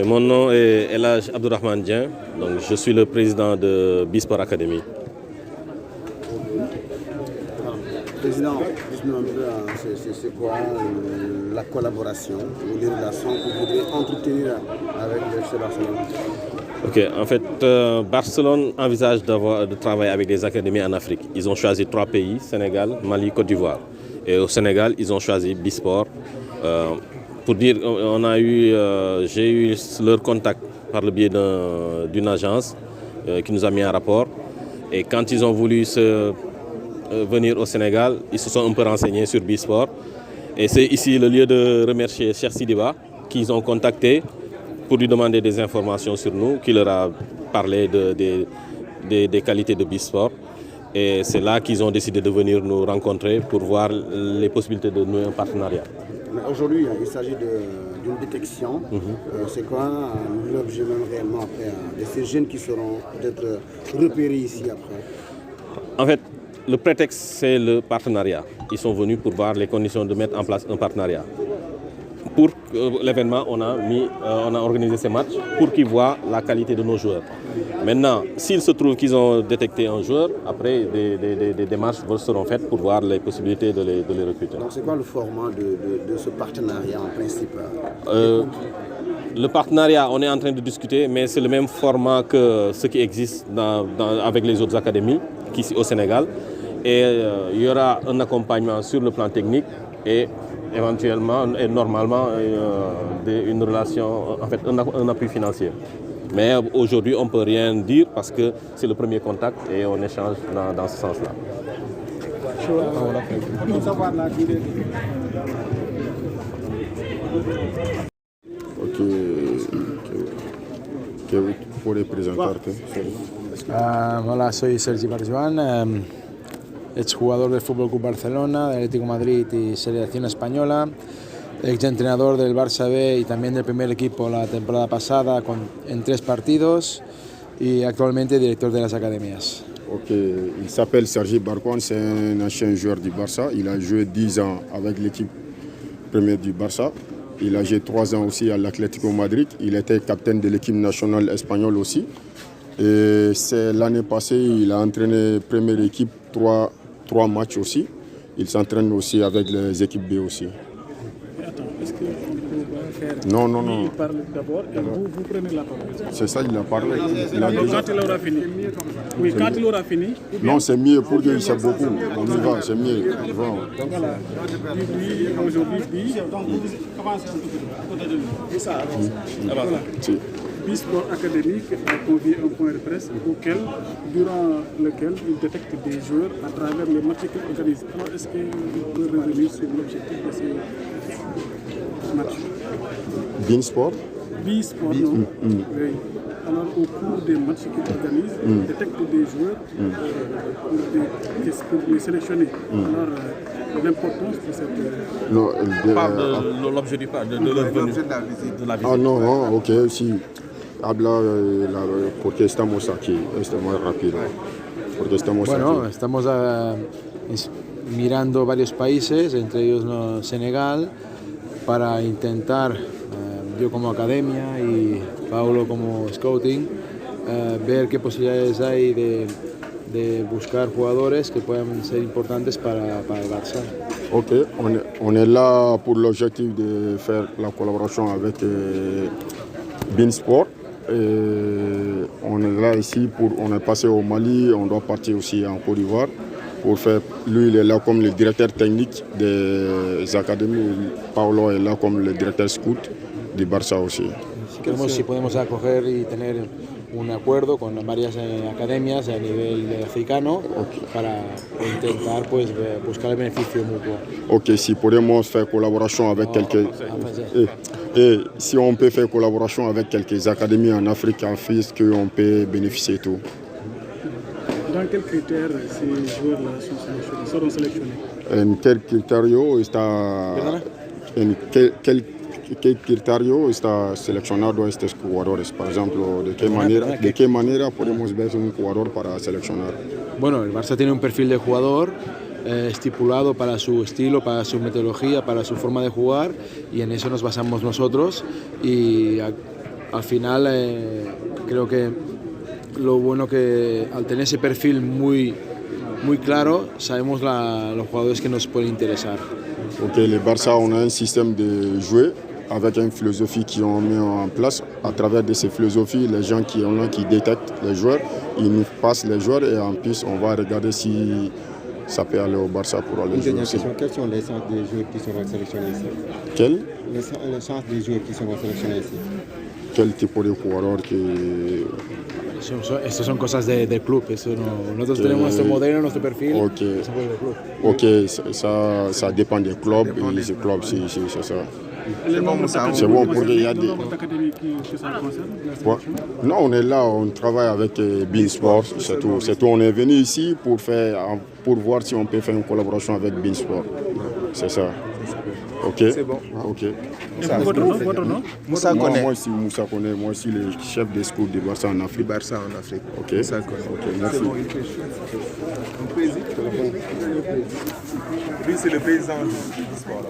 Mon nom est Elhaj Abdourahmane Dien, donc je suis le président de Bisport Academy. Président, dites-nous un peu, c'est quoi la collaboration ou les relations que vous voudrez entretenir avec le FC Barcelone? Ok, en fait, Barcelone envisage de travailler avec des académies en Afrique. Ils ont choisi 3 pays, Sénégal, Mali, Côte d'Ivoire. Et au Sénégal, ils ont choisi Bisport. Pour dire, j'ai eu leur contact par le biais d'une agence qui nous a mis un rapport. Et quand ils ont voulu venir au Sénégal, ils se sont un peu renseignés sur Bisport. Et c'est ici le lieu de remercier Cheikh Sidiba qu'ils ont contacté pour lui demander des informations sur nous, qui leur a parlé des qualités de Bisport. Et c'est là qu'ils ont décidé de venir nous rencontrer pour voir les possibilités de nouer un partenariat. Aujourd'hui, il s'agit d'une détection. C'est quoi l'objet même réellement après de ces jeunes qui seront peut-être repérés ici après? En fait, le prétexte, c'est le partenariat. Ils sont venus pour voir les conditions de mettre en place un partenariat. Pour l'événement, on a organisé ces matchs pour qu'ils voient la qualité de nos joueurs. Maintenant, s'il se trouve qu'ils ont détecté un joueur, après des démarches seront faites pour voir les possibilités de les recruter. Donc c'est quoi le format de ce partenariat en principe? Le partenariat, on est en train de discuter, mais c'est le même format que ce qui existe avec les autres académies qu'ici au Sénégal. Et il y aura un accompagnement sur le plan technique et éventuellement et normalement une relation, en fait un appui financier. Mais aujourd'hui on ne peut rien dire parce que c'est le premier contact et on échange dans ce sens-là. Ok, que puede presentarte. Hola, soy Sergi Barjuan, exjugador del Fútbol Club Barcelona, del Atlético de Madrid y selección española, exentrenador del Barça B y también del primer equipo la temporada pasada en 3 partidos y actualmente director de las académias. Ok, il s'appelle Sergi Barjuan, c'est un ancien joueur du Barça. Il a joué 10 ans avec l'équipe première du Barça. Il a joué 3 ans aussi à l'Atlético de Madrid. Il était capitaine de l'équipe nationale espagnole aussi. Et c'est l'année passée, il a entraîné première équipe 3 matchs aussi. Il s'entraîne aussi avec les équipes B aussi. Attends, est-ce qu'on peut faire... Non. Il parle d'abord et vous prenez la parole. C'est ça, il a parlé. Quand il aura fini. Oui, quand il aura fini. Non, c'est mieux pour dire c'est beaucoup. On y va, c'est mieux. Bon. Voilà. Aujourd'hui, commencez un peu de nous. Ça avance. Voilà. Bisport académique a convié un point de presse durant lequel il détecte des joueurs à travers les matchs qu'il organise. Alors, est-ce qu'il peut revenir sur l'objectif de ces matchs? Bisport Non. Oui. Alors, au cours des matchs qu'il organise, il détecte des joueurs pour les sélectionner. Alors, l'importance de cette... Non, on parle de l'objet de leur venue. De la visite. Ah non, ok, si. Habla porque estamos aquí, estamos rápido. Porque estamos bueno, aquí. Estamos mirando varios países, entre ellos Senegal, para intentar, yo como academia y Paulo como scouting, ver qué posibilidades hay de buscar jugadores que puedan ser importantes para el Barça. Ok, on est là pour l'objectif de faire la collaboration avec Beansport. On est là ici, on est passé au Mali, on doit partir aussi en Côte d'Ivoire pour faire. Lui, il est là comme le directeur technique des académies. Paulo est là comme le directeur scout du Barça aussi. Si podemos acoger y tener un acuerdo con varias academias a nivel africano para intentar buscar el beneficio mutuo. Ok, si podemos faire collaboration avec quelques... Et si on peut faire collaboration avec quelques académies en Afrique, en fait, qu'on peut bénéficier de tout. Dans quels critères ces joueurs-là seront sélectionnés? En quel criterio está seleccionado estos jugadores? Por ejemplo, ¿de qué manera podemos ver un jugador para seleccionar? Bueno, el Barça tiene un perfil de jugador estipulado para su estilo, para su metodología, para su forma de jugar, y en eso nos basamos nosotros. Y al final creo que lo bueno que al tener ese perfil muy claro, sabemos los jugadores que nos pueden interesar. Ok, le Barça, on a un système de jouer avec une philosophie qu'ils ont mis en place. À travers de ces philosophies, les gens qui détectent les joueurs, ils nous passent les joueurs et en plus, on va regarder si ça peut aller au Barça pour aller jouer aussi. Quels sont les chances des joueurs qui seront sélectionnés ici? Quel Les chances des joueurs qui seront sélectionnés ici? Quel tipo de jugador que... Estas son cosas del club. Nosotros tenemos nuestro modelo, nuestro perfil. Ok, Eso fue del club. ok, ça dépend des clubs et les clubs, c'est ça. C'est bon pour qu'il y a des... que ça concerne, la Ouais. sélection? Non, on est là, on travaille avec Beansport, c'est tout. C'est tout. On est venu ici pour voir si on peut faire une collaboration avec Beansport. C'est ça. Ok. C'est bon. Ok. Et votre nom? Moussa Moi, Koné. moi, je suis Moussa Koné, moi je suis le chef de school du Barça en Afrique. Barça en Afrique. Ok. Moussa Koné. Ok, merci. C'est bon, il fait chaud. Un plaisir. Lui, c'est le président du sport.